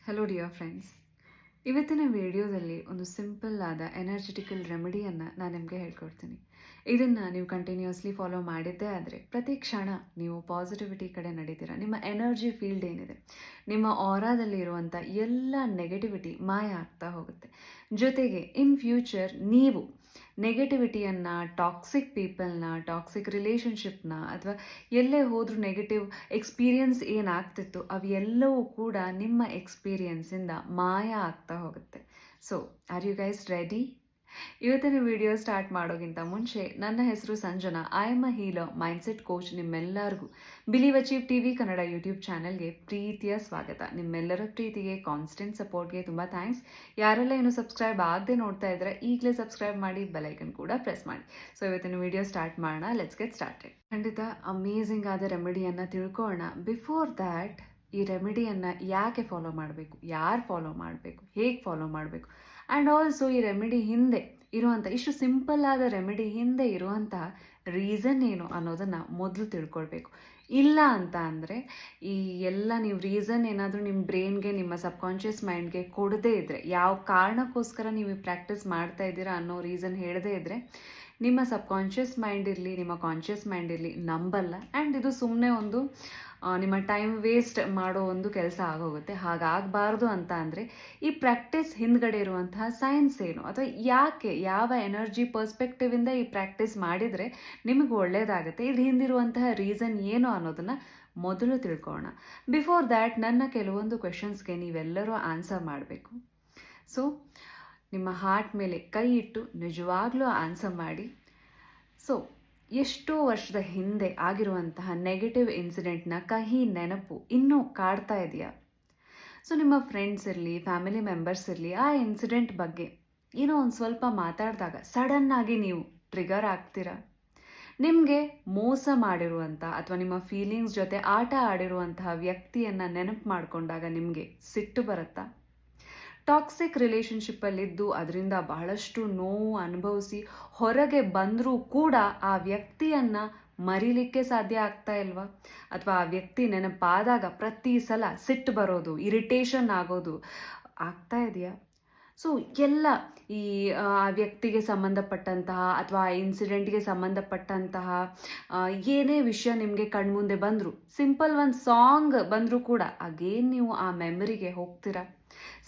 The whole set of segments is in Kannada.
ಹಲೋ ಡಿಯರ್ ಫ್ರೆಂಡ್ಸ್, ಇವತ್ತಿನ ವಿಡಿಯೋದಲ್ಲಿ ಒಂದು ಸಿಂಪಲ್ ಆದ ಎನರ್ಜೆಟಿಕಲ್ ರೆಮಿಡಿಯನ್ನು ನಾನು ನಿಮಗೆ ಹೇಳ್ಕೊಡ್ತೀನಿ. ಇದನ್ನು ನೀವು ಕಂಟಿನ್ಯೂಸ್ಲಿ ಫಾಲೋ ಮಾಡಿದ್ದೇ ಆದರೆ ಪ್ರತಿ ಕ್ಷಣ ನೀವು ಪಾಸಿಟಿವಿಟಿ ಕಡೆ ನಡೀತೀರ. ನಿಮ್ಮ ಎನರ್ಜಿ ಫೀಲ್ಡ್ ಏನಿದೆ, ನಿಮ್ಮ ಆರಾದಲ್ಲಿ ಇರುವಂಥ ಎಲ್ಲ ನೆಗೆಟಿವಿಟಿ ಮಾಯ ಆಗ್ತಾ ಹೋಗುತ್ತೆ. ಜೊತೆಗೆ ಇನ್ ಫ್ಯೂಚರ್ ನೀವು ನೆಗೆಟಿವಿಟಿಯನ್ನು, ಟಾಕ್ಸಿಕ್ ಪೀಪಲ್ನ, ಟಾಕ್ಸಿಕ್ ರಿಲೇಷನ್ಶಿಪ್ನ ಅಥವಾ ಎಲ್ಲೇ ಹೋದರೂ ನೆಗೆಟಿವ್ ಎಕ್ಸ್ಪೀರಿಯನ್ಸ್ ಏನಾಗ್ತಿತ್ತು ಅವೆಲ್ಲವೂ ಕೂಡ ನಿಮ್ಮ ಎಕ್ಸ್ಪೀರಿಯನ್ಸಿಂದ ಮಾಯ ಆಗ್ತಾ ಹೋಗುತ್ತೆ. So are you guys ready? ಇವತ್ತಿನ ವಿಡಿಯೋ ಸ್ಟಾರ್ಟ್ ಮಾಡೋಕ್ಕಿಂತ ಮುಂಚೆ, ನನ್ನ ಹೆಸರು Sanjana. I am a healer, mindset coach. ನಿಮ್ಮೆಲ್ಲರಿಗೂ Believe Achieve TV Kannada YouTube ಚಾನಲ್ಗೆ ಪ್ರೀತಿಯ ಸ್ವಾಗತ. ನಿಮ್ಮೆಲ್ಲರ ಪ್ರೀತಿಗೆ, ಕಾನ್ಸ್ಟೆಂಟ್ ಸಪೋರ್ಟ್ಗೆ ತುಂಬ ಥ್ಯಾಂಕ್ಸ್. ಯಾರೆಲ್ಲ ಇನ್ನೂ ಸಬ್ಸ್ಕ್ರೈಬ್ ಆಗದೆ ನೋಡ್ತಾ ಇದ್ರೆ ಈಗಲೇ ಸಬ್ಸ್ಕ್ರೈಬ್ ಮಾಡಿ, ಬೆಲೈಕನ್ ಕೂಡ ಪ್ರೆಸ್ ಮಾಡಿ. ಸೊ ಇವತ್ತಿನ ವಿಡಿಯೋ ಸ್ಟಾರ್ಟ್ ಮಾಡೋಣ. Let's get started. ಖಂಡಿತ ಅಮೇಝಿಂಗ್ ಆದ ರೆಮಿಡಿಯನ್ನು ತಿಳ್ಕೊಳ್ಳೋಣ. ಬಿಫೋರ್ ದ್ಯಾಟ್, ಈ ರೆಮಿಡಿಯನ್ನು ಯಾಕೆ ಫಾಲೋ ಮಾಡಬೇಕು, ಯಾರು ಫಾಲೋ ಮಾಡಬೇಕು, ಹೇಗೆ ಫಾಲೋ ಮಾಡಬೇಕು, ಆ್ಯಂಡ್ ಆಲ್ಸೋ ಈ ರೆಮಿಡಿ ಹಿಂದೆ ಇರುವಂಥ, ಇಷ್ಟು ಸಿಂಪಲ್ ಆದ ರೆಮಿಡಿ ಹಿಂದೆ ಇರುವಂಥ ರೀಸನ್ ಏನು ಅನ್ನೋದನ್ನು ಮೊದಲು ತಿಳ್ಕೊಳ್ಬೇಕು. ಇಲ್ಲ ಅಂತ ಅಂದರೆ ಈ ಎಲ್ಲ ನೀವು ರೀಸನ್ ಏನಾದರೂ ನಿಮ್ಮ ಬ್ರೈನ್ಗೆ, ನಿಮ್ಮ ಸಬ್ಕಾನ್ಷಿಯಸ್ ಮೈಂಡ್ಗೆ ಕೊಡದೇ ಇದ್ದರೆ, ಯಾವ ಕಾರಣಕ್ಕೋಸ್ಕರ ನೀವು ಪ್ರಾಕ್ಟೀಸ್ ಮಾಡ್ತಾ ಇದ್ದೀರಾ ಅನ್ನೋ ರೀಸನ್ ಹೇಳದೇ ಇದ್ದರೆ, ನಿಮ್ಮ ಸಬ್ಕಾನ್ಷಿಯಸ್ ಮೈಂಡ್ ಇರಲಿ, ನಿಮ್ಮ ಕಾನ್ಷಿಯಸ್ ಮೈಂಡ್ ಇರಲಿ ನಂಬಲ್ಲ. ಆ್ಯಂಡ್ ಇದು ಸುಮ್ಮನೆ ಒಂದು ನಿಮ್ಮ ಟೈಮ್ ವೇಸ್ಟ್ ಮಾಡೋ ಒಂದು ಕೆಲಸ ಆಗೋಗುತ್ತೆ. ಹಾಗಾಗಬಾರ್ದು ಅಂತ ಅಂದರೆ ಈ ಪ್ರಾಕ್ಟೀಸ್ ಹಿಂದ್ಗಡೆ ಇರುವಂತಹ ಸೈನ್ಸ್ ಏನು, ಅಥವಾ ಯಾಕೆ, ಯಾವ ಎನರ್ಜಿ ಪರ್ಸ್ಪೆಕ್ಟಿವಿಂದ ಈ ಪ್ರಾಕ್ಟೀಸ್ ಮಾಡಿದರೆ ನಿಮಗೆ ಒಳ್ಳೆಯದಾಗುತ್ತೆ, ಇದು ಹಿಂದಿರುವಂತಹ ರೀಸನ್ ಏನು ಅನ್ನೋದನ್ನು ಮೊದಲು ತಿಳ್ಕೊಳ್ಳೋಣ. ಬಿಫೋರ್ ದ್ಯಾಟ್, ನನ್ನ ಕೆಲವೊಂದು ಕ್ವೆಶನ್ಸ್ಗೆ ನೀವೆಲ್ಲರೂ ಆನ್ಸರ್ ಮಾಡಬೇಕು. ಸೊ ನಿಮ್ಮ ಹಾರ್ಟ್ ಮೇಲೆ ಕೈ ಇಟ್ಟು ನಿಜವಾಗ್ಲೂ ಆನ್ಸರ್ ಮಾಡಿ. ಸೊ ಎಷ್ಟೋ ವರ್ಷದ ಹಿಂದೆ ಆಗಿರುವಂತಹ ನೆಗೆಟಿವ್ ಇನ್ಸಿಡೆಂಟ್ನ ಕಹಿ ನೆನಪು ಇನ್ನೂ ಕಾಡ್ತಾ ಇದೆಯಾ? ಸೊ ನಿಮ್ಮ ಫ್ರೆಂಡ್ಸ್ ಇರಲಿ, ಫ್ಯಾಮಿಲಿ ಮೆಂಬರ್ಸ್ ಇರಲಿ, ಆ ಇನ್ಸಿಡೆಂಟ್ ಬಗ್ಗೆ ಏನೋ ಒಂದು ಸ್ವಲ್ಪ ಮಾತಾಡಿದಾಗ ಸಡನ್ನಾಗಿ ನೀವು ಟ್ರಿಗರ್ ಆಗ್ತೀರಾ? ನಿಮಗೆ ಮೋಸ ಮಾಡಿರುವಂಥ ಅಥವಾ ನಿಮ್ಮ ಫೀಲಿಂಗ್ಸ್ ಜೊತೆ ಆಟ ಆಡಿರುವಂತಹ ವ್ಯಕ್ತಿಯನ್ನು ನೆನಪು ಮಾಡಿಕೊಂಡಾಗ ನಿಮಗೆ ಸಿಟ್ಟು ಬರುತ್ತಾ? ಟಾಕ್ಸಿಕ್ ರಿಲೇಷನ್ಶಿಪ್ಪಲ್ಲಿದ್ದು ಅದರಿಂದ ಬಹಳಷ್ಟು ನೋವು ಅನುಭವಿಸಿ ಹೊರಗೆ ಬಂದರೂ ಕೂಡ ಆ ವ್ಯಕ್ತಿಯನ್ನು ಮರೀಲಿಕ್ಕೆ ಸಾಧ್ಯ ಆಗ್ತಾ ಇಲ್ವಾ? ಅಥವಾ ಆ ವ್ಯಕ್ತಿ ನೆನಪಾದಾಗ ಪ್ರತಿ ಸಲ ಸಿಟ್ಟು ಬರೋದು, ಇರಿಟೇಷನ್ ಆಗೋದು ಆಗ್ತಾ ಇದೆಯಾ? ಸೊ ಎಲ್ಲ ಈ ಆ ವ್ಯಕ್ತಿಗೆ ಸಂಬಂಧಪಟ್ಟಂತಹ ಅಥವಾ ಆ ಇನ್ಸಿಡೆಂಟ್ಗೆ ಸಂಬಂಧಪಟ್ಟಂತಹ ಏನೇ ವಿಷಯ ನಿಮಗೆ ಕಣ್ಮುಂದೆ ಬಂದರೂ, ಸಿಂಪಲ್ ಒಂದು ಸಾಂಗ್ ಬಂದರೂ ಕೂಡ ಅಗೇನ್ ನೀವು ಆ ಮೆಮರಿಗೆ ಹೋಗ್ತೀರಾ?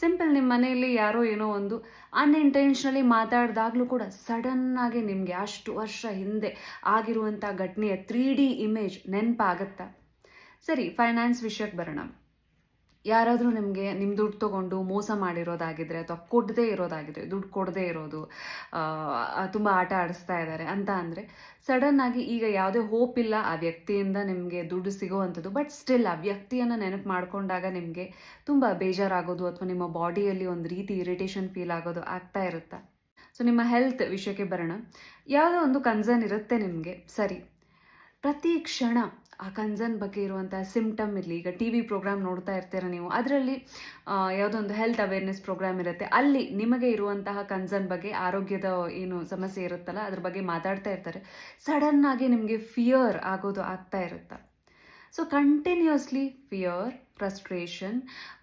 ಸಿಂಪಲ್ ನಿಮ್ಮ ಮನೆಯಲ್ಲಿ ಯಾರೋ ಏನೋ ಒಂದು ಅನ್ಇಂಟೆನ್ಷನಲಿ ಮಾತಾಡಿದಾಗಲೂ ಕೂಡ ಸಡನ್ನಾಗಿ ನಿಮಗೆ ಅಷ್ಟು ವರ್ಷ ಹಿಂದೆ ಆಗಿರುವಂಥ ಘಟನೆಯ 3D ಇಮೇಜ್ ನೆನಪಾಗತ್ತಾ? ಸರಿ, ಫೈನಾನ್ಸ್ ವಿಷಯಕ್ಕೆ ಬರೋಣ. ಯಾರಾದರೂ ನಿಮಗೆ ನಿಮ್ಮ ದುಡ್ಡು ತೊಗೊಂಡು ಮೋಸ ಮಾಡಿರೋದಾಗಿದ್ದರೆ, ಅಥವಾ ಕೊಡದೇ ಇರೋದಾಗಿದ್ದರೆ, ದುಡ್ಡು ಕೊಡದೇ ಇರೋದು, ತುಂಬ ಆಟ ಆಡಿಸ್ತಾ ಇದ್ದಾರೆ ಅಂತ ಅಂದರೆ, ಸಡನ್ನಾಗಿ ಈಗ ಯಾವುದೇ ಹೋಪ್ ಇಲ್ಲ ಆ ವ್ಯಕ್ತಿಯಿಂದ ನಿಮಗೆ ದುಡ್ಡು ಸಿಗೋವಂಥದ್ದು, ಬಟ್ ಸ್ಟಿಲ್ ಆ ವ್ಯಕ್ತಿಯನ್ನು ನೆನಪು ಮಾಡಿಕೊಂಡಾಗ ನಿಮಗೆ ತುಂಬ ಬೇಜಾರಾಗೋದು ಅಥವಾ ನಿಮ್ಮ ಬಾಡಿಯಲ್ಲಿ ಒಂದು ರೀತಿ ಇರಿಟೇಷನ್ ಫೀಲ್ ಆಗೋದು ಆಗ್ತಾ ಇರುತ್ತಾ? ಸೊ ನಿಮ್ಮ ಹೆಲ್ತ್ ವಿಷಯಕ್ಕೆ ಬರೋಣ. ಯಾವುದೋ ಒಂದು ಕನ್ಸರ್ನ್ ಇರುತ್ತೆ ನಿಮಗೆ, ಸರಿ, ಪ್ರತಿ ಕ್ಷಣ ಆ ಕನ್ಸರ್ನ್ ಬಗ್ಗೆ ಇರುವಂಥ ಸಿಂಪ್ಟಮ್ ಇರಲಿ. ಈಗ ಟಿ ವಿ ಪ್ರೋಗ್ರಾಮ್ ನೋಡ್ತಾ ಇರ್ತೀರ ನೀವು, ಅದರಲ್ಲಿ ಯಾವುದೋ ಒಂದು ಹೆಲ್ತ್ ಅವೇರ್ನೆಸ್ ಪ್ರೋಗ್ರಾಮ್ ಇರುತ್ತೆ, ಅಲ್ಲಿ ನಿಮಗೆ ಇರುವಂತಹ ಕನ್ಸರ್ನ್ ಬಗ್ಗೆ, ಆರೋಗ್ಯದ ಏನು ಸಮಸ್ಯೆ ಇರುತ್ತಲ್ಲ ಅದ್ರ ಬಗ್ಗೆ ಮಾತಾಡ್ತಾ ಇರ್ತಾರೆ. ಸಡನ್ನಾಗಿ ನಿಮಗೆ ಫಿಯರ್ ಆಗೋದು ಆಗ್ತಾ ಇರುತ್ತೆ. ಸೊ ಕಂಟಿನ್ಯೂಸ್ಲಿ ಫಿಯರ್, ಫ್ರಸ್ಟ್ರೇಷನ್,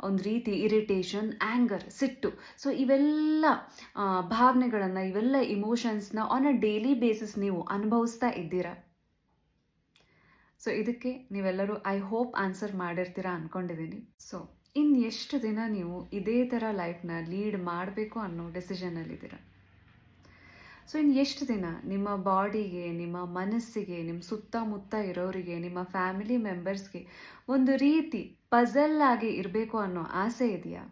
ಒಂದು ರೀತಿ ಇರಿಟೇಷನ್, ಆ್ಯಂಗರ್, ಸಿಟ್ಟು, ಸೊ ಇವೆಲ್ಲ ಭಾವನೆಗಳನ್ನು, ಇವೆಲ್ಲ ಇಮೋಷನ್ಸ್ನ ಆನ್ ಅ ಡೈಲಿ ಬೇಸಿಸ್ ನೀವು ಅನುಭವಿಸ್ತಾ ಇದ್ದೀರಾ? ಸೊ ಇದಕ್ಕೆ ನೀವೆಲ್ಲರೂ ಐ ಹೋಪ್ ಆನ್ಸರ್ ಮಾಡಿರ್ತೀರಾ ಅಂದ್ಕೊಂಡಿದ್ದೀನಿ. ಸೊ ಇನ್ನು ಎಷ್ಟು ದಿನ ನೀವು ಇದೇ ಥರ ಲೈಫ್ನ ಲೀಡ್ ಮಾಡಬೇಕು ಅನ್ನೋ ಡೆಸಿಷನಲ್ಲಿದ್ದೀರಾ? ಸೊ ಇನ್ನು ಎಷ್ಟು ದಿನ ನಿಮ್ಮ ಬಾಡಿಗೆ, ನಿಮ್ಮ ಮನಸ್ಸಿಗೆ, ನಿಮ್ಮ ಸುತ್ತಮುತ್ತ ಇರೋರಿಗೆ, ನಿಮ್ಮ ಫ್ಯಾಮಿಲಿ ಮೆಂಬರ್ಸ್ಗೆ ಒಂದು ರೀತಿ ಪಝಲ್ ಆಗಿ ಇರಬೇಕು ಅನ್ನೋ ಆಸೆ ಇದೆಯಾ?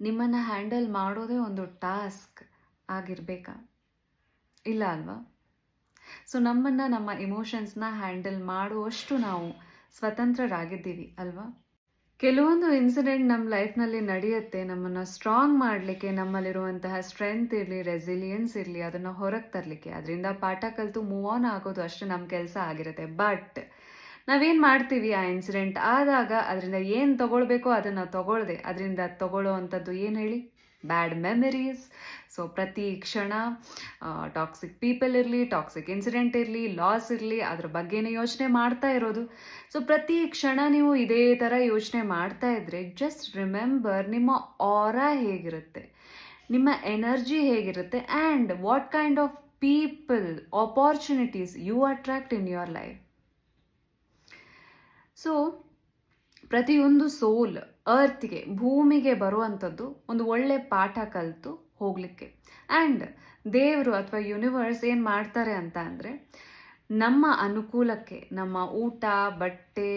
ನಿಮ್ಮನ್ನು ಹ್ಯಾಂಡಲ್ ಮಾಡೋದೇ ಒಂದು ಟಾಸ್ಕ್ ಆಗಿರಬೇಕಾ? ಇಲ್ಲ ಅಲ್ವಾ? ಸೊ ನಮ್ಮನ್ನು, ನಮ್ಮ ಇಮೋಷನ್ಸ್ನ ಹ್ಯಾಂಡಲ್ ಮಾಡುವಷ್ಟು ನಾವು ಸ್ವತಂತ್ರರಾಗಿದ್ದೀವಿ ಅಲ್ವಾ? ಕೆಲವೊಂದು ಇನ್ಸಿಡೆಂಟ್ ನಮ್ಮ ಲೈಫ್ನಲ್ಲಿ ನಡೆಯುತ್ತೆ, ನಮ್ಮನ್ನು ಸ್ಟ್ರಾಂಗ್ ಮಾಡಲಿಕ್ಕೆ, ನಮ್ಮಲ್ಲಿರುವಂತಹ ಸ್ಟ್ರೆಂತ್ ಇರಲಿ, ರೆಸಿಲಿಯನ್ಸ್ ಇರಲಿ, ಅದನ್ನು ಹೊರಗೆ ತರಲಿಕ್ಕೆ, ಅದರಿಂದ ಪಾಠ ಕಲಿತು ಮೂವ್ ಆನ್ ಆಗೋದು ಅಷ್ಟೇ ನಮ್ಮ ಕೆಲಸ ಆಗಿರುತ್ತೆ. ಬಟ್ ನಾವೇನು ಮಾಡ್ತೀವಿ, ಆ ಇನ್ಸಿಡೆಂಟ್ ಆದಾಗ ಅದರಿಂದ ಏನು ತೊಗೊಳ್ಬೇಕೋ ಅದನ್ನು ತೊಗೊಳ್ದೆ, ಅದರಿಂದ ತೊಗೊಳ್ಳೋ ಅಂಥದ್ದು ಏನು ಹೇಳಿ? ಬ್ಯಾಡ್ ಮೆಮರೀಸ್. ಸೊ ಪ್ರತಿ ಕ್ಷಣ ಟಾಕ್ಸಿಕ್ ಪೀಪಲ್ ಇರಲಿ, ಟಾಕ್ಸಿಕ್ ಇನ್ಸಿಡೆಂಟ್ ಇರಲಿ, ಲಾಸ್ ಇರಲಿ, ಅದ್ರ ಬಗ್ಗೆನೇ ಯೋಚನೆ ಮಾಡ್ತಾ ಇರೋದು. ಸೊ ಪ್ರತಿ ಕ್ಷಣ ನೀವು ಇದೇ ಥರ ಯೋಚನೆ ಮಾಡ್ತಾ ಇದ್ರೆ ಜಸ್ಟ್ ರಿಮೆಂಬರ್ ನಿಮ್ಮ ಆರಾ ಹೇಗಿರುತ್ತೆ, ನಿಮ್ಮ ಎನರ್ಜಿ ಹೇಗಿರುತ್ತೆ, and what kind of people, opportunities you attract in your life. So ಪ್ರತಿಯೊಂದು ಸೋಲ್ ಅರ್ತ್ಗೆ, ಭೂಮಿಗೆ ಬರುವಂಥದ್ದು ಒಂದು ಒಳ್ಳೆ ಪಾಠ ಕಲಿತು ಹೋಗಲಿಕ್ಕೆ. ಆ್ಯಂಡ್ ದೇವರು ಅಥವಾ ಯೂನಿವರ್ಸ್ ಏನು ಮಾಡ್ತಾರೆ ಅಂತ ಅಂದರೆ, ನಮ್ಮ ಅನುಕೂಲಕ್ಕೆ ನಮ್ಮ ಊಟ, ಬಟ್ಟೆ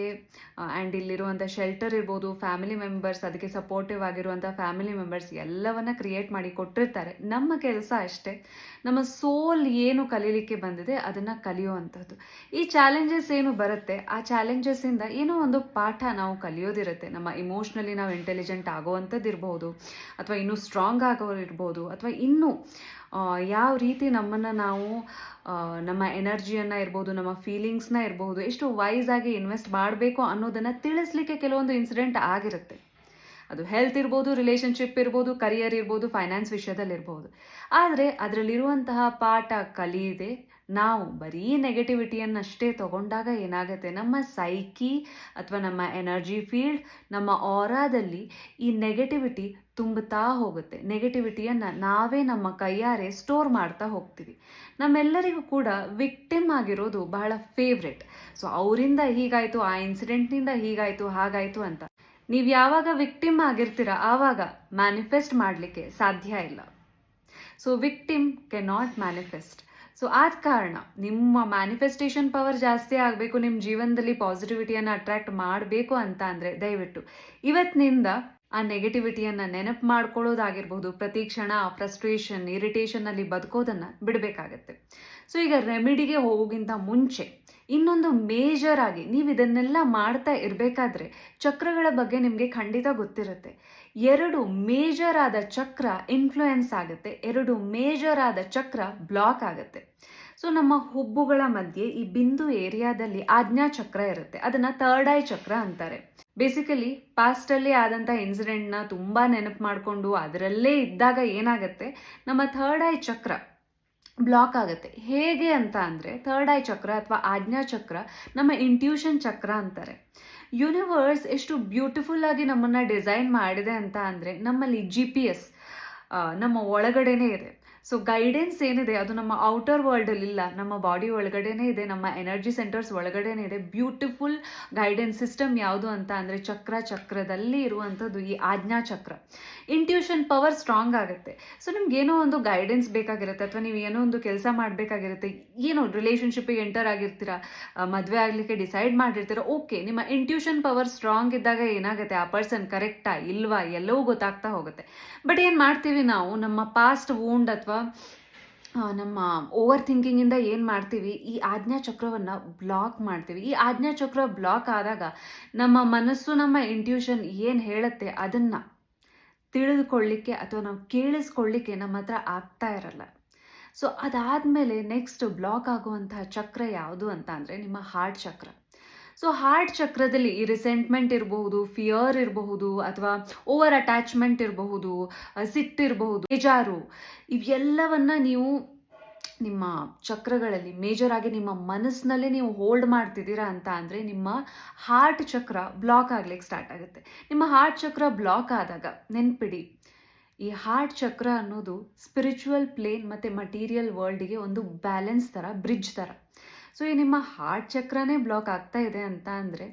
ಆ್ಯಂಡ್ ಇಲ್ಲಿರುವಂಥ ಶೆಲ್ಟರ್ ಇರ್ಬೋದು, ಫ್ಯಾಮಿಲಿ ಮೆಂಬರ್ಸ್, ಅದಕ್ಕೆ ಸಪೋರ್ಟಿವ್ ಆಗಿರುವಂಥ ಫ್ಯಾಮಿಲಿ ಮೆಂಬರ್ಸ್ ಎಲ್ಲವನ್ನ ಕ್ರಿಯೇಟ್ ಮಾಡಿ ಕೊಟ್ಟಿರ್ತಾರೆ. ನಮ್ಮ ಕೆಲಸ ಅಷ್ಟೇ, ನಮ್ಮ ಸೋಲ್ ಏನು ಕಲೀಲಿಕ್ಕೆ ಬಂದಿದೆ ಅದನ್ನು ಕಲಿಯುವಂಥದ್ದು. ಈ ಚಾಲೆಂಜಸ್ ಏನು ಬರುತ್ತೆ, ಆ ಚಾಲೆಂಜಸ್ಸಿಂದ ಏನೋ ಒಂದು ಪಾಠ ನಾವು ಕಲಿಯೋದಿರುತ್ತೆ. ನಮ್ಮ ಇಮೋಷ್ನಲಿ ನಾವು ಇಂಟೆಲಿಜೆಂಟ್ ಆಗೋವಂಥದ್ದು ಇರ್ಬೋದು, ಅಥವಾ ಇನ್ನೂ ಸ್ಟ್ರಾಂಗ್ ಆಗೋರು ಇರ್ಬೋದು, ಅಥವಾ ಇನ್ನೂ ಯಾವ ರೀತಿ ನಮ್ಮನ್ನು ನಾವು ನಮ್ಮ ಎನರ್ಜಿಯನ್ನು ಇರ್ಬೋದು, ನಮ್ಮ ಫೀಲಿಂಗ್ಸ್ನ ಇರ್ಬೋದು, ಎಷ್ಟು ವೈಸ್ ಆಗಿ ಇನ್ವೆಸ್ಟ್ ಮಾಡಬೇಕು ಅನ್ನೋದನ್ನು ತಿಳಿಸ್ಲಿಕ್ಕೆ ಕೆಲವೊಂದು ಇನ್ಸಿಡೆಂಟ್ ಆಗಿರುತ್ತೆ. ಅದು ಹೆಲ್ತ್ ಇರ್ಬೋದು, ರಿಲೇಷನ್ಶಿಪ್ ಇರ್ಬೋದು, ಕರಿಯರ್ ಇರ್ಬೋದು, ಫೈನಾನ್ಸ್ ವಿಷಯದಲ್ಲಿರ್ಬೋದು. ಆದರೆ ಅದರಲ್ಲಿರುವಂತಹ ಪಾಠ ಕಲಿಯದೆ ನಾವು ಬರೀ ನೆಗೆಟಿವಿಟಿಯನ್ನಷ್ಟೇ ತಗೊಂಡಾಗ ಏನಾಗುತ್ತೆ, ನಮ್ಮ ಸೈಕಿ ಅಥವಾ ನಮ್ಮ ಎನರ್ಜಿ ಫೀಲ್ಡ್, ನಮ್ಮ ಆರಾದಲ್ಲಿ ಈ ನೆಗೆಟಿವಿಟಿ ತುಂಬುತ್ತಾ ಹೋಗುತ್ತೆ. ನೆಗೆಟಿವಿಟಿಯನ್ನು ನಾವೇ ನಮ್ಮ ಕೈಯಾರೆ ಸ್ಟೋರ್ ಮಾಡ್ತಾ ಹೋಗ್ತೀವಿ. ನಮ್ಮೆಲ್ಲರಿಗೂ ಕೂಡ ವಿಕ್ಟಿಮ್ ಆಗಿರೋದು ಬಹಳ ಫೇವ್ರೆಟ್. ಸೊ ಅವರಿಂದ ಹೀಗಾಯಿತು, ಆ ಇನ್ಸಿಡೆಂಟ್ನಿಂದ ಹೀಗಾಯಿತು, ಹಾಗಾಯಿತು ಅಂತ. ನೀವು ಯಾವಾಗ ವಿಕ್ಟಿಮ್ ಆಗಿರ್ತೀರ ಆವಾಗ ಮ್ಯಾನಿಫೆಸ್ಟ್ ಮಾಡಲಿಕ್ಕೆ ಸಾಧ್ಯ ಇಲ್ಲ. So victim cannot manifest. So ಆದ ಕಾರಣ ನಿಮ್ಮ ಮ್ಯಾನಿಫೆಸ್ಟೇಷನ್ ಪವರ್ ಜಾಸ್ತಿ ಆಗಬೇಕು, ನಿಮ್ಮ ಜೀವನದಲ್ಲಿ ಪಾಸಿಟಿವಿಟಿಯನ್ನು ಅಟ್ರಾಕ್ಟ್ ಮಾಡಬೇಕು ಅಂತ ಅಂದರೆ ದಯವಿಟ್ಟು ಇವತ್ತಿನಿಂದ ಆ ನೆಗೆಟಿವಿಟಿಯನ್ನು ನೆನಪು ಮಾಡ್ಕೊಳ್ಳೋದಾಗಿರ್ಬೋದು, ಪ್ರತಿ ಕ್ಷಣ ಆ ಫ್ರಸ್ಟ್ರೇಷನ್, ಇರಿಟೇಷನಲ್ಲಿ ಬದುಕೋದನ್ನು ಬಿಡಬೇಕಾಗತ್ತೆ. ಸೊ ಈಗ ರೆಮಿಡಿಗೆ ಹೋಗೋಕ್ಕಿಂತ ಮುಂಚೆ ಇನ್ನೊಂದು ಮೇಜರ್ ಆಗಿ ನೀವು ಇದನ್ನೆಲ್ಲ ಮಾಡ್ತಾ ಇರಬೇಕಾದ್ರೆ ಚಕ್ರಗಳ ಬಗ್ಗೆ ನಿಮಗೆ ಖಂಡಿತ ಗೊತ್ತಿರುತ್ತೆ. 2 ಮೇಜರ್ ಆದ ಚಕ್ರ ಇನ್ಫ್ಲೂಯೆನ್ಸ್ ಆಗುತ್ತೆ, 2 ಮೇಜರ್ ಆದ ಚಕ್ರ ಬ್ಲಾಕ್ ಆಗುತ್ತೆ. ಸೊ ನಮ್ಮ ಹುಬ್ಬುಗಳ ಮಧ್ಯೆ ಈ ಬಿಂದು ಏರಿಯಾದಲ್ಲಿ ಆಜ್ಞಾ ಚಕ್ರ ಇರುತ್ತೆ, ಅದನ್ನು ಥರ್ಡ್ ಐ ಚಕ್ರ ಅಂತಾರೆ. ಬೇಸಿಕಲಿ ಪಾಸ್ಟಲ್ಲಿ ಆದಂಥ ಇನ್ಸಿಡೆಂಟ್ನ ತುಂಬ ನೆನಪು ಮಾಡಿಕೊಂಡು ಅದರಲ್ಲೇ ಇದ್ದಾಗ ಏನಾಗುತ್ತೆ, ನಮ್ಮ ಥರ್ಡ್ ಐ ಚಕ್ರ ಬ್ಲಾಕ್ ಆಗುತ್ತೆ. ಹೇಗೆ ಅಂತ ಅಂದರೆ, ಥರ್ಡ್ ಐ ಚಕ್ರ ಅಥವಾ ಆಜ್ಞಾ ಚಕ್ರ ನಮ್ಮ ಇಂಟ್ಯೂಷನ್ ಚಕ್ರ ಅಂತಾರೆ. ಯೂನಿವರ್ಸ್ ಎಷ್ಟು ಬ್ಯೂಟಿಫುಲ್ ಆಗಿ ನಮ್ಮನ್ನು ಡಿಸೈನ್ ಮಾಡಿದೆ ಅಂತ ಅಂದರೆ, ನಮ್ಮಲ್ಲಿ GPS ನಮ್ಮ ಒಳಗಡೆನೇ ಇದೆ. ಸೊ ಗೈಡೆನ್ಸ್ ಏನಿದೆ ಅದು ನಮ್ಮ ಔಟರ್ ವರ್ಲ್ಡಲ್ಲಿ ಇಲ್ಲ, ನಮ್ಮ ಬಾಡಿ ಒಳಗಡೆನೇ ಇದೆ, ನಮ್ಮ ಎನರ್ಜಿ ಸೆಂಟರ್ಸ್ ಒಳಗಡೆನೇ ಇದೆ. ಬ್ಯೂಟಿಫುಲ್ ಗೈಡೆನ್ಸ್ ಸಿಸ್ಟಮ್ ಯಾವುದು ಅಂತ ಅಂದರೆ ಚಕ್ರದಲ್ಲಿ ಇರುವಂಥದ್ದು ಈ ಆಜ್ಞಾ ಚಕ್ರ. ಇಂಟ್ಯೂಷನ್ ಪವರ್ ಸ್ಟ್ರಾಂಗ್ ಆಗುತ್ತೆ. ಸೊ ನಿಮ್ಗೇನೋ ಒಂದು ಗೈಡೆನ್ಸ್ ಬೇಕಾಗಿರುತ್ತೆ, ಅಥವಾ ನೀವು ಏನೋ ಒಂದು ಕೆಲಸ ಮಾಡಬೇಕಾಗಿರುತ್ತೆ, ಏನೋ ರಿಲೇಷನ್ಶಿಪ್ಪಿಗೆ ಎಂಟರ್ ಆಗಿರ್ತೀರಾ, ಮದುವೆ ಆಗಲಿಕ್ಕೆ ಡಿಸೈಡ್ ಮಾಡಿರ್ತೀರ, ಓಕೆ, ನಿಮ್ಮ ಇಂಟ್ಯೂಷನ್ ಪವರ್ ಸ್ಟ್ರಾಂಗ್ ಇದ್ದಾಗ ಏನಾಗುತ್ತೆ, ಆ ಪರ್ಸನ್ ಕರೆಕ್ಟಾ ಇಲ್ವಾ ಎಲ್ಲವೂ ಗೊತ್ತಾಗ್ತಾ ಹೋಗುತ್ತೆ. ಬಟ್ ಏನು ಮಾಡ್ತೀವಿ ನಾವು, ನಮ್ಮ ಪಾಸ್ಟ್ ವೂಂಡ್ ಅಥವಾ ನಮ್ಮ ಓವರ್ ಥಿಂಕಿಂಗಿಂದ ಏನು ಮಾಡ್ತೀವಿ, ಈ ಆಜ್ಞಾ ಚಕ್ರವನ್ನು ಬ್ಲಾಕ್ ಮಾಡ್ತೀವಿ. ಈ ಆಜ್ಞಾ ಚಕ್ರ ಬ್ಲಾಕ್ ಆದಾಗ ನಮ್ಮ ಮನಸ್ಸು, ನಮ್ಮ ಇಂಟ್ಯೂಷನ್ ಏನು ಹೇಳುತ್ತೆ ಅದನ್ನು ತಿಳಿದುಕೊಳ್ಳಿಕ್ಕೆ ಅಥವಾ ನಾವು ಕೇಳಿಸ್ಕೊಳ್ಳಿಕ್ಕೆ ನಮ್ಮ ಹತ್ರ ಆಗ್ತಾ ಇರಲ್ಲ. ಸೊ ಅದಾದಮೇಲೆ ನೆಕ್ಸ್ಟ್ ಬ್ಲಾಕ್ ಆಗುವಂತಹ ಚಕ್ರ ಯಾವುದು ಅಂತ ಅಂದರೆ ನಿಮ್ಮ ಹಾರ್ಟ್ ಚಕ್ರ. ಸೊ ಹಾರ್ಟ್ ಚಕ್ರದಲ್ಲಿ ಈ ರಿಸೆಂಟ್ಮೆಂಟ್ ಇರಬಹುದು, ಫಿಯರ್ ಇರಬಹುದು, ಅಥವಾ ಓವರ್ ಅಟ್ಯಾಚ್ಮೆಂಟ್ ಇರಬಹುದು, ಸಿಟ್ಟಿರಬಹುದು, ಬೇಜಾರು, ಇವೆಲ್ಲವನ್ನ ನೀವು ನಿಮ್ಮ ಚಕ್ರಗಳಲ್ಲಿ ಮೇಜರ್ ಆಗಿ ನಿಮ್ಮ ಮನಸ್ಸಿನಲ್ಲಿ ನೀವು ಹೋಲ್ಡ್ ಮಾಡ್ತಿದ್ದೀರಾ ಅಂತ ಅಂದರೆ ನಿಮ್ಮ ಹಾರ್ಟ್ ಚಕ್ರ ಬ್ಲಾಕ್ ಆಗ್ಲಿಕ್ಕೆ ಸ್ಟಾರ್ಟ್ ಆಗುತ್ತೆ. ನಿಮ್ಮ ಹಾರ್ಟ್ ಚಕ್ರ ಬ್ಲಾಕ್ ಆದಾಗ ನೆನ್ಪಿಡಿ, ಈ ಹಾರ್ಟ್ ಚಕ್ರ ಅನ್ನೋದು ಸ್ಪಿರಿಚುವಲ್ ಪ್ಲೇನ್ ಮತ್ತು ಮಟೀರಿಯಲ್ ವರ್ಲ್ಡಿಗೆ ಒಂದು ಬ್ಯಾಲೆನ್ಸ್ ಥರ, ಬ್ರಿಡ್ಜ್ ಥರ. ಸೊ ಈ ನಿಮ್ಮ ಹಾರ್ಟ್ ಚಕ್ರನೇ ಬ್ಲಾಕ್ ಆಗ್ತಾ ಇದೆ ಅಂತ ಅಂದರೆ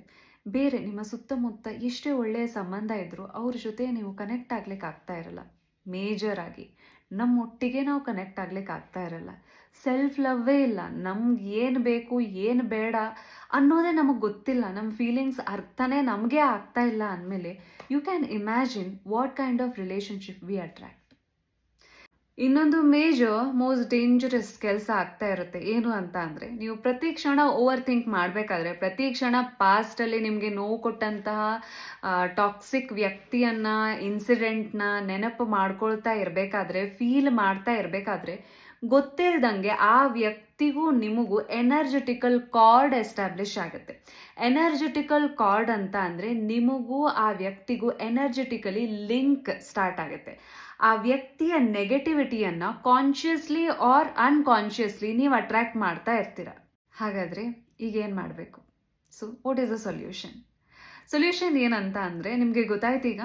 ಬೇರೆ ನಿಮ್ಮ ಸುತ್ತಮುತ್ತ ಎಷ್ಟೇ ಒಳ್ಳೆಯ ಸಂಬಂಧ ಇದ್ದರೂ ಅವ್ರ ಜೊತೆ ನೀವು ಕನೆಕ್ಟ್ ಆಗ್ಲಿಕ್ಕೆ ಆಗ್ತಾ ಇರಲ್ಲ. ಮೇಜರ್ ಆಗಿ ನಮ್ಮೊಟ್ಟಿಗೆ ನಾವು ಕನೆಕ್ಟ್ ಆಗ್ಲಿಕ್ಕೆ ಆಗ್ತಾ ಇರಲ್ಲ. ಸೆಲ್ಫ್ ಲವ್ವೇ ಇಲ್ಲ, ನಮ್ಗೆ ಏನು ಬೇಕು ಏನು ಬೇಡ ಅನ್ನೋದೇ ನಮಗೆ ಗೊತ್ತಿಲ್ಲ, ನಮ್ಮ ಫೀಲಿಂಗ್ಸ್ ಅರ್ಥನೇ ನಮಗೆ ಆಗ್ತಾ ಇಲ್ಲ ಅಂದಮೇಲೆ you can imagine what kind of relationship we attract. ಇನ್ನೊಂದು ಮೇಜರ್ ಮೋಸ್ಟ್ ಡೇಂಜರಸ್ ಕೆಲಸ ಆಗ್ತಾ ಇರುತ್ತೆ. ಏನು ಅಂತ ಅಂದರೆ, ನೀವು ಪ್ರತಿ ಕ್ಷಣ ಓವರ್ ಥಿಂಕ್ ಮಾಡಬೇಕಾದ್ರೆ, ಪ್ರತಿ ಕ್ಷಣ ಪಾಸ್ಟಲ್ಲಿ ನಿಮಗೆ ನೋವು ಕೊಟ್ಟಂತಹ ಟಾಕ್ಸಿಕ್ ವ್ಯಕ್ತಿಯನ್ನು, ಇನ್ಸಿಡೆಂಟ್ನ ನೆನಪು ಮಾಡ್ಕೊಳ್ತಾ ಇರಬೇಕಾದ್ರೆ, ಫೀಲ್ ಮಾಡ್ತಾ ಇರಬೇಕಾದ್ರೆ ಗೊತ್ತಿಲ್ದಂಗೆ ಆ ವ್ಯಕ್ತಿಗೂ ನಿಮಗೂ ಎನರ್ಜೆಟಿಕಲ್ ಕಾರ್ಡ್ ಎಸ್ಟಾಬ್ಲಿಷ್ ಆಗುತ್ತೆ. ಎನರ್ಜೆಟಿಕಲ್ ಕಾರ್ಡ್ ಅಂತ ಅಂದರೆ ನಿಮಗೂ ಆ ವ್ಯಕ್ತಿಗೂ ಎನರ್ಜೆಟಿಕಲಿ ಲಿಂಕ್ ಸ್ಟಾರ್ಟ್ ಆಗುತ್ತೆ. ಆ ವ್ಯಕ್ತಿಯ ನೆಗೆಟಿವಿಟಿಯನ್ನು ಕಾನ್ಷಿಯಸ್ಲಿ ಆರ್ ಅನ್ಕಾನ್ಷಿಯಸ್ಲಿ ನೀವು ಅಟ್ರ್ಯಾಕ್ಟ್ ಮಾಡ್ತಾ ಇರ್ತೀರ. ಹಾಗಾದರೆ ಈಗೇನು ಮಾಡಬೇಕು? So what is the solution ಏನಂತ ಅಂದರೆ, ನಿಮಗೆ ಗೊತ್ತಾಯ್ತು ಈಗ,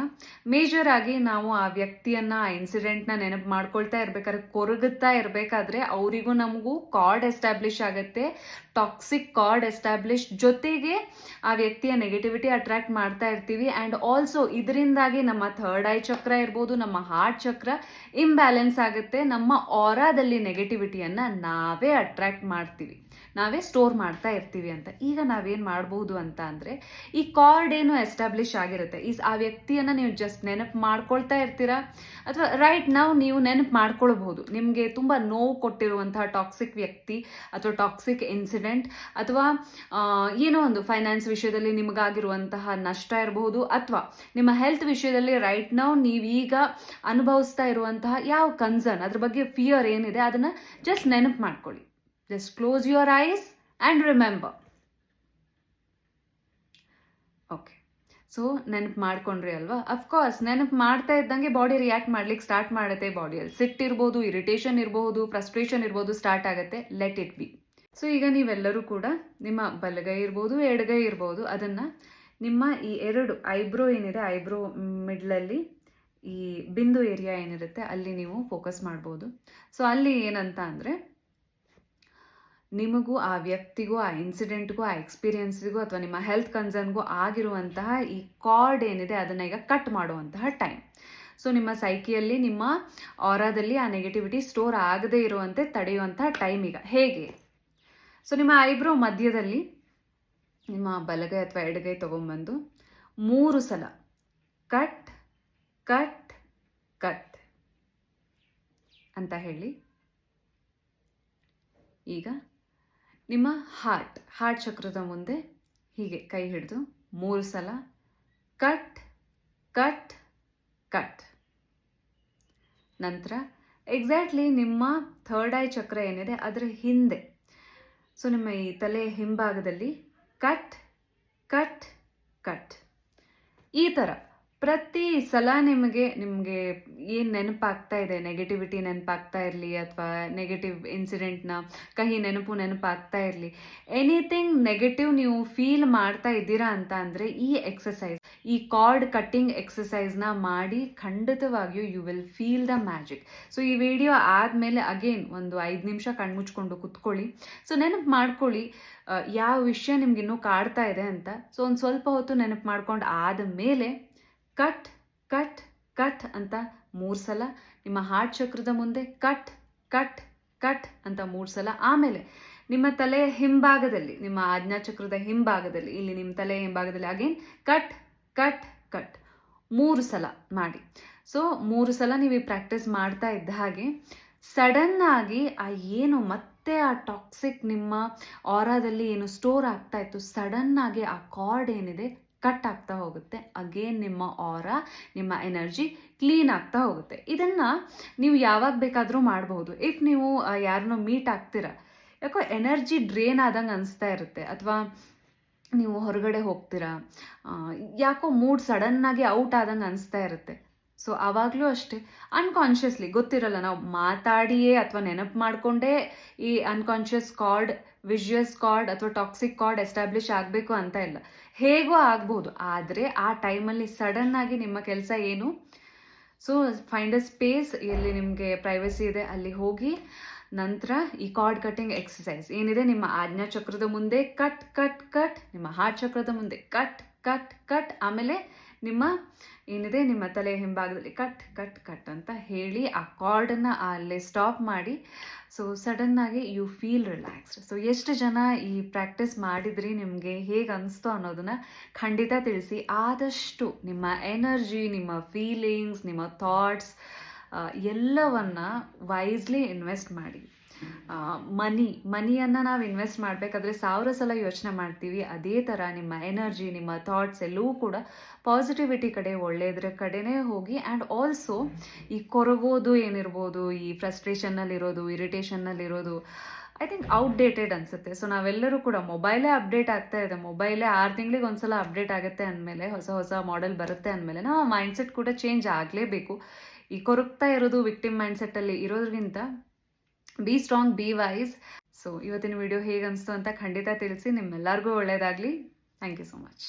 ಮೇಜರ್ ಆಗಿ ನಾವು ಆ ವ್ಯಕ್ತಿಯನ್ನು, ಆ ಇನ್ಸಿಡೆಂಟ್ನ ನೆನಪು ಮಾಡ್ಕೊಳ್ತಾ ಇರಬೇಕಾದ್ರೆ, ಕೊರಗುತ್ತಾ ಇರಬೇಕಾದ್ರೆ ಅವರಿಗೂ ನಮಗೂ ಕಾರ್ಡ್ ಎಸ್ಟಾಬ್ಲಿಷ್ ಆಗುತ್ತೆ, ಟಾಕ್ಸಿಕ್ ಕಾರ್ಡ್ ಎಸ್ಟಾಬ್ಲಿಷ್, ಜೊತೆಗೆ ಆ ವ್ಯಕ್ತಿಯ ನೆಗೆಟಿವಿಟಿ ಅಟ್ರ್ಯಾಕ್ಟ್ ಮಾಡ್ತಾ ಇರ್ತೀವಿ. ಆ್ಯಂಡ್ ಆಲ್ಸೋ ಇದರಿಂದಾಗಿ ನಮ್ಮ ಥರ್ಡ್ ಐ ಚಕ್ರ ಇರ್ಬೋದು, ನಮ್ಮ ಹಾರ್ಟ್ ಚಕ್ರ ಇಂಬ್ಯಾಲೆನ್ಸ್ ಆಗುತ್ತೆ. ನಮ್ಮ ಆರಾದಲ್ಲಿ ನೆಗೆಟಿವಿಟಿಯನ್ನು ನಾವೇ ಅಟ್ರ್ಯಾಕ್ಟ್ ಮಾಡ್ತೀವಿ, ನಾವೇ ಸ್ಟೋರ್ ಮಾಡ್ತಾ ಇರ್ತೀವಿ ಅಂತ. ಈಗ ನಾವೇನು ಮಾಡ್ಬೋದು ಅಂತ ಅಂದರೆ, ಈ ಕಾರ್ಡ್ ಏನು ಎಸ್ಟಾಬ್ಲಿಷ್ ಆಗಿರುತ್ತೆ, ಆ ವ್ಯಕ್ತಿಯನ್ನು ನೀವು ಜಸ್ಟ್ ನೆನಪು ಮಾಡ್ಕೊಳ್ತಾ ಇರ್ತೀರಾ, ಅಥವಾ ರೈಟ್ ನಾವು ನೀವು ನೆನಪು ಮಾಡ್ಕೊಳ್ಬಹುದು. ನಿಮಗೆ ತುಂಬ ನೋವು ಕೊಟ್ಟಿರುವಂತಹ ಟಾಕ್ಸಿಕ್ ವ್ಯಕ್ತಿ ಅಥವಾ ಟಾಕ್ಸಿಕ್ ಇನ್ಸಿಡೆಂಟ್, ಅಥವಾ ಏನೋ ಒಂದು ಫೈನಾನ್ಸ್ ವಿಷಯದಲ್ಲಿ ನಿಮಗಾಗಿರುವಂತಹ ನಷ್ಟ ಇರಬಹುದು, ಅಥವಾ ನಿಮ್ಮ ಹೆಲ್ತ್ ವಿಷಯದಲ್ಲಿ ರೈಟ್ ನಾವು ನೀವೀಗ ಅನುಭವಿಸ್ತಾ ಇರುವಂತಹ ಯಾವ ಕನ್ಸರ್ನ್, ಅದ್ರ ಬಗ್ಗೆ ಫಿಯರ್ ಏನಿದೆ ಅದನ್ನು ಜಸ್ಟ್ ನೆನಪು ಮಾಡ್ಕೊಳ್ಳಿ. Just close your eyes and remember. Okay, so ನೆನಪು ಮಾಡ್ಕೊಂಡ್ರಿ ಅಲ್ವಾ? ಅಫ್ಕೋರ್ಸ್ ನೆನಪು ಮಾಡ್ತಾ ಇದ್ದಂಗೆ ಬಾಡಿ ರಿಯಾಕ್ಟ್ ಮಾಡ್ಲಿಕ್ಕೆ ಸ್ಟಾರ್ಟ್ ಮಾಡುತ್ತೆ. ಬಾಡಿಯಲ್ಲಿ ಸಿಟ್ಟಿರ್ಬೋದು, ಇರಿಟೇಷನ್ ಇರಬಹುದು, ಫ್ರಸ್ಟ್ರೇಷನ್ ಇರ್ಬೋದು, ಸ್ಟಾರ್ಟ್ ಆಗುತ್ತೆ. Let it be. ಸೊ ಈಗ ನೀವೆಲ್ಲರೂ ಕೂಡ ನಿಮ್ಮ ಬಲಗೈ ಇರ್ಬೋದು, ಎಡಗೈ ಇರ್ಬೋದು, ಅದನ್ನು ನಿಮ್ಮ ಈ ಎರಡು ಐಬ್ರೋ ಏನಿದೆ, ಐಬ್ರೋ ಮಿಡ್ಲಲ್ಲಿ ಈ ಬಿಂದು ಏರಿಯಾ ಏನಿರುತ್ತೆ ಅಲ್ಲಿ ನೀವು ಫೋಕಸ್ ಮಾಡ್ಬೋದು. ಸೊ ಅಲ್ಲಿ ಏನಂತ ಅಂದರೆ, ನಿಮಗೂ ಆ ವ್ಯಕ್ತಿಗೂ, ಆ ಇನ್ಸಿಡೆಂಟ್ಗೂ, ಆ ಎಕ್ಸ್ಪೀರಿಯನ್ಸ್ಗೂ ಅಥವಾ ನಿಮ್ಮ ಹೆಲ್ತ್ ಕನ್ಸರ್ನ್ಗೂ ಆಗಿರುವಂತಹ ಈ ಕಾರ್ಡ್ ಏನಿದೆ ಅದನ್ನು ಈಗ ಕಟ್ ಮಾಡುವಂತಹ ಟೈಮ್. ಸೊ ನಿಮ್ಮ ಸೈಕಿಯಲ್ಲಿ, ನಿಮ್ಮ ಆರಾದಲ್ಲಿ ಆ ನೆಗೆಟಿವಿಟಿ ಸ್ಟೋರ್ ಆಗದೇ ಇರುವಂತೆ ತಡೆಯುವಂತಹ ಟೈಮ್ ಈಗ. ಹೇಗೆ? ಸೊ ನಿಮ್ಮ ಐಬ್ರೋ ಮಧ್ಯದಲ್ಲಿ ನಿಮ್ಮ ಬಲಗೈ ಅಥವಾ ಎಡಗೈ ತೊಗೊಂಬಂದು 3 ಸಲ ಕಟ್ ಕಟ್ ಕಟ್ ಅಂತ ಹೇಳಿ. ಈಗ ನಿಮ್ಮ ಹಾರ್ಟ್ ಚಕ್ರದ ಮುಂದೆ ಹೀಗೆ ಕೈ ಹಿಡಿದು 3 ಸಲ ಕಟ್ ಕಟ್ ಕಟ್. ನಂತರ ಎಕ್ಸಾಕ್ಟ್ಲಿ ನಿಮ್ಮ ಥರ್ಡ್ ಐ ಚಕ್ರ ಏನಿದೆ ಅದರ ಹಿಂದೆ, ಸೊ ನಿಮ್ಮ ಈ ತಲೆ ಹಿಂಭಾಗದಲ್ಲಿ ಕಟ್ ಕಟ್ ಕಟ್. ಈ ಥರ ಪ್ರತಿ ಸಲ ನಿಮಗೆ ಏನು ನೆನಪಾಗ್ತಾ ಇದೆ, ನೆಗೆಟಿವಿಟಿ ನೆನಪಾಗ್ತಾ ಇರಲಿ, ಅಥವಾ ನೆಗೆಟಿವ್ ಇನ್ಸಿಡೆಂಟ್ನ ಕಹಿ ನೆನಪಾಗ್ತಾ ಇರಲಿ, ಎನಿಥಿಂಗ್ ನೆಗೆಟಿವ್ ನೀವು ಫೀಲ್ ಮಾಡ್ತಾ ಇದ್ದೀರಾ ಅಂತ ಅಂದರೆ ಈ ಎಕ್ಸಸೈಸ್, ಈ ಕಾರ್ಡ್ ಕಟ್ಟಿಂಗ್ ಎಕ್ಸಸೈಸ್ನ ಮಾಡಿ. ಖಂಡಿತವಾಗಿಯೂ you will feel the magic. So ಈ ವಿಡಿಯೋ ಆದಮೇಲೆ ಅಗೇನ್ ಒಂದು 5 ನಿಮಿಷ ಕಣ್ಮುಚ್ಕೊಂಡು ಕುತ್ಕೊಳ್ಳಿ. ಸೊ ನೆನಪು ಮಾಡ್ಕೊಳ್ಳಿ ಯಾವ ವಿಷಯ ನಿಮ್ಗೆ ಇನ್ನೂ ಕಾಡ್ತಾ ಇದೆ ಅಂತ. ಸೊ ಒಂದು ಸ್ವಲ್ಪ ಹೊತ್ತು ನೆನಪು ಮಾಡ್ಕೊಂಡು ಆದಮೇಲೆ ಕಟ್ ಕಟ್ ಕಟ್ ಅಂತ 3 ಸಲ, ನಿಮ್ಮ ಹಾರ್ಟ್ ಚಕ್ರದ ಮುಂದೆ ಕಟ್ ಕಟ್ ಕಟ್ ಅಂತ 3 ಸಲ. ಆಮೇಲೆ ನಿಮ್ಮ ತಲೆಯ ಹಿಂಭಾಗದಲ್ಲಿ, ನಿಮ್ಮ ಆಜ್ಞಾ ಚಕ್ರದ ಹಿಂಭಾಗದಲ್ಲಿ, ಇಲ್ಲಿ ನಿಮ್ಮ ತಲೆಯ ಹಿಂಭಾಗದಲ್ಲಿ ಅಗೇನ್ ಕಟ್ ಕಟ್ ಕಟ್ 3 ಸಲ ಮಾಡಿ. ಸೊ 3 ಸಲ ನೀವು ಪ್ರಾಕ್ಟೀಸ್ ಮಾಡ್ತಾ ಇದ್ದ ಹಾಗೆ ಸಡನ್ ಆಗಿ ಮತ್ತೆ ಆ ಟಾಕ್ಸಿಕ್ ನಿಮ್ಮ ಆರಾದಲ್ಲಿ ಏನು ಸ್ಟೋರ್ ಆಗ್ತಾ ಇತ್ತು, ಸಡನ್ ಆಗಿ ಆ ಕಾರ್ಡ್ ಏನಿದೆ ಕಟ್ ಆಗ್ತಾ ಹೋಗುತ್ತೆ. ಅಗೇನ್ ನಿಮ್ಮ ಆರಾ, ನಿಮ್ಮ ಎನರ್ಜಿ ಕ್ಲೀನ್ ಆಗ್ತಾ ಹೋಗುತ್ತೆ. ಇದನ್ನು ನೀವು ಯಾವಾಗ ಬೇಕಾದರೂ ಮಾಡಬಹುದು. ಇಫ್ ನೀವು ಯಾರನ್ನೋ ಮೀಟ್ ಆಗ್ತೀರ, ಯಾಕೋ ಎನರ್ಜಿ ಡ್ರೇನ್ ಆದಂಗೆ ಅನಿಸ್ತಾ ಇರುತ್ತೆ, ಅಥವಾ ನೀವು ಹೊರಗಡೆ ಹೋಗ್ತೀರಾ, ಯಾಕೋ ಮೂಡ್ ಸಡನ್ನಾಗಿ ಔಟ್ ಆದಂಗೆ ಅನಿಸ್ತಾ ಇರುತ್ತೆ. ಸೊ ಆವಾಗಲೂ ಅಷ್ಟೇ ಅನ್ಕಾನ್ಷಿಯಸ್ಲಿ, ಗೊತ್ತಿರಲ್ಲ, ನಾವು ಮಾತಾಡಿಯೇ ಅಥವಾ ನೆನಪು ಮಾಡಿಕೊಂಡೇ ಈ ಅನ್ಕಾನ್ಷಿಯಸ್ ಕಾರ್ಡ್, ವಿಷಿಯಸ್ ಕಾರ್ಡ್ ಅಥವಾ ಟಾಕ್ಸಿಕ್ ಕಾರ್ಡ್ ಎಸ್ಟಾಬ್ಲಿಷ್ ಆಗಬೇಕು ಅಂತ ಇಲ್ಲ, ಹೇಗೋ ಆಗ್ಬೋದು. ಆದರೆ ಆ ಟೈಮಲ್ಲಿ ಸಡನ್ನಾಗಿ ನಿಮ್ಮ ಕೆಲಸ ಏನು? ಸೊ ಫೈಂಡ್ ಅ ಸ್ಪೇಸ್, ಎಲ್ಲಿ ನಿಮಗೆ ಪ್ರೈವಸಿ ಇದೆ ಅಲ್ಲಿ ಹೋಗಿ, ನಂತರ ಈ ಕಾರ್ಡ್ ಕಟ್ಟಿಂಗ್ ಎಕ್ಸಸೈಸ್ ಏನಿದೆ, ನಿಮ್ಮ ಆಜ್ಞಾ ಚಕ್ರದ ಮುಂದೆ ಕಟ್ ಕಟ್ ಕಟ್, ನಿಮ್ಮ ಹಾರ್ಟ್ ಚಕ್ರದ ಮುಂದೆ ಕಟ್ ಕಟ್ ಕಟ್, ಆಮೇಲೆ ನಿಮ್ಮ ಏನಿದೆ ನಿಮ್ಮ ತಲೆ ಹಿಂಭಾಗದಲ್ಲಿ ಕಟ್ ಕಟ್ ಕಟ್ ಅಂತ ಹೇಳಿ ಆ ಕಾರ್ಡನ್ನು ಅಲ್ಲೇ ಸ್ಟಾಪ್ ಮಾಡಿ. ಸೊ ಸಡನ್ನಾಗಿ ಯು ಫೀಲ್ ರಿಲ್ಯಾಕ್ಸ್ಡ್. ಸೊ ಎಷ್ಟು ಜನ ಈ ಪ್ರಾಕ್ಟೀಸ್ ಮಾಡಿದ್ರಿ, ನಿಮಗೆ ಹೇಗೆ ಅನಿಸ್ತೋ ಅನ್ನೋದನ್ನು ಖಂಡಿತ ತಿಳಿಸಿ. ಆದಷ್ಟು ನಿಮ್ಮ ಎನರ್ಜಿ, ನಿಮ್ಮ ಫೀಲಿಂಗ್ಸ್, ನಿಮ್ಮ ಥಾಟ್ಸ್ ಎಲ್ಲವನ್ನ ವೈಸ್ಲಿ ಇನ್ವೆಸ್ಟ್ ಮಾಡಿ. ಮನಿಯನ್ನು ನಾವು ಇನ್ವೆಸ್ಟ್ ಮಾಡಬೇಕಾದ್ರೆ 1000 ಸಲ ಯೋಚನೆ ಮಾಡ್ತೀವಿ. ಅದೇ ಥರ ನಿಮ್ಮ ಎನರ್ಜಿ, ನಿಮ್ಮ ಥಾಟ್ಸ್ ಎಲ್ಲವೂ ಕೂಡ ಪಾಸಿಟಿವಿಟಿ ಕಡೆ, ಒಳ್ಳೆಯದ್ರ ಕಡೆನೇ ಹೋಗಿ. ಆ್ಯಂಡ್ ಆಲ್ಸೋ ಈ ಕೊರಗೋದು ಏನಿರ್ಬೋದು, ಈ ಫ್ರಸ್ಟ್ರೇಷನ್ನಲ್ಲಿರೋದು, ಇರಿಟೇಷನ್ನಲ್ಲಿರೋದು, ಐ ಥಿಂಕ್ ಔಟ್‌ಡೇಟೆಡ್ ಅನ್ಸುತ್ತೆ. ಸೊ ನಾವೆಲ್ಲರೂ ಕೂಡ ಮೊಬೈಲೇ ಅಪ್ಡೇಟ್ ಆಗ್ತಾ ಇದೆ. ಮೊಬೈಲೇ 6 ತಿಂಗಳಿಗೆ ಒಂದ್ಸಲ ಅಪ್ಡೇಟ್ ಆಗುತ್ತೆ ಅಂದಮೇಲೆ, ಹೊಸ ಹೊಸ ಮಾಡೆಲ್ ಬರುತ್ತೆ ಅಂದಮೇಲೆ, ನಾವು ಮೈಂಡ್‌ಸೆಟ್ ಕೂಡ ಚೇಂಜ್ ಆಗಲೇಬೇಕು. ಈ ಕೊರಗ್ತಾ ಇರೋದು ವಿಕ್ಟಿಮ್ ಮೈಂಡ್‌ಸೆಟ್ಟಲ್ಲಿ ಇರೋದ್ರಿಂದ be strong, be wise. So ಇವತ್ತಿನ ವಿಡಿಯೋ ಹೇಗೆ ಅನಿಸ್ತು ಅಂತ ಖಂಡಿತ ತಿಳಿಸಿ. ನಿಮ್ಮೆಲ್ಲರಿಗೂ ಒಳ್ಳೆಯದಾಗಲಿ. Thank you so much.